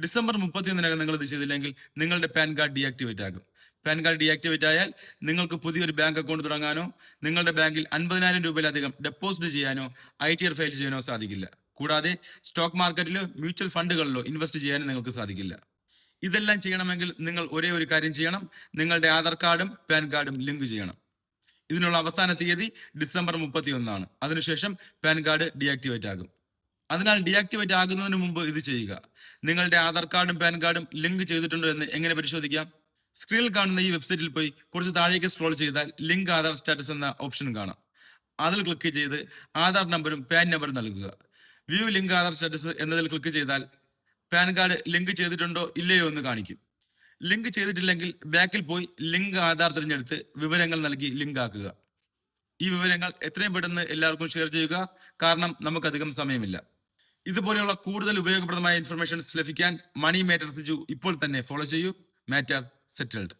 December 31-നകം നിങ്ങൾ ഇത് ചെയ്തില്ലെങ്കിൽ നിങ്ങളുടെ പാൻ കാർഡ് ഡീആക്ടിവേറ്റ് ആകും. പാൻ കാർഡ് ഡീആക്ടിവേറ്റ് ആയാൽ നിങ്ങൾക്ക് പുതിയൊരു ബാങ്ക് അക്കൗണ്ട് തുടങ്ങാനോ നിങ്ങളുടെ ബാങ്കിൽ 50,000 രൂപയിലധികം ഡെപ്പോസിറ്റ് ചെയ്യാനോ ITR ഫയൽ ചെയ്യാനോ സാധിക്കില്ല. കൂടാതെ സ്റ്റോക്ക് മാർക്കറ്റിലോ മ്യൂച്വൽ ഫണ്ടുകളിലോ ഇൻവെസ്റ്റ് ചെയ്യാനും നിങ്ങൾക്ക് സാധിക്കില്ല. ഇതെല്ലാം ചെയ്യണമെങ്കിൽ നിങ്ങൾ ഒരേ ഒരു കാര്യം ചെയ്യണം. നിങ്ങളുടെ ആധാർ കാർഡും പാൻ കാർഡും ലിങ്ക് ചെയ്യണം. ഇതിനുള്ള അവസാന തീയതി ഡിസംബർ 31 അതിനുശേഷം പാൻ കാർഡ് ഡീആക്ടിവേറ്റ് ആകും. അതിനാൽ ഡീആക്ടിവേറ്റ് ആകുന്നതിന് മുമ്പ് ഇത് ചെയ്യുക. നിങ്ങളുടെ ആധാർ കാർഡും പാൻ കാർഡും ലിങ്ക് ചെയ്തിട്ടുണ്ടോ എന്ന് എങ്ങനെ പരിശോധിക്കാം? സ്ക്രീനിൽ കാണുന്ന ഈ വെബ്സൈറ്റിൽ പോയി കുറച്ച് താഴേക്ക് സ്ക്രോൾ ചെയ്താൽ ലിങ്ക് ആധാർ സ്റ്റാറ്റസ് എന്ന ഓപ്ഷൻ കാണാം. അതിൽ ക്ലിക്ക് ചെയ്ത് ആധാർ നമ്പറും പാൻ നമ്പറും നൽകുക. വ്യൂ ലിങ്ക് ആധാർ സ്റ്റാറ്റസ് എന്നതിൽ ക്ലിക്ക് ചെയ്താൽ പാൻ കാർഡ് ലിങ്ക് ചെയ്തിട്ടുണ്ടോ ഇല്ലയോ എന്ന് കാണിക്കും. ലിങ്ക് ചെയ്തിട്ടില്ലെങ്കിൽ ബാക്കിൽ പോയി ലിങ്ക് ആധാർ തിരഞ്ഞെടുത്ത് വിവരങ്ങൾ നൽകി ലിങ്ക് ആക്കുക. ഈ വിവരങ്ങൾ എത്രയും പെട്ടെന്ന് എല്ലാവർക്കും ഷെയർ ചെയ്യുക, കാരണം നമുക്കധികം സമയമില്ല. ഇതുപോലെയുള്ള കൂടുതൽ ഉപയോഗപ്രദമായ ഇൻഫർമേഷൻസ് ലഭിക്കാൻ മണി മാറ്റർ സിജു ഇപ്പോൾ തന്നെ ഫോളോ ചെയ്യൂ. Matter settled.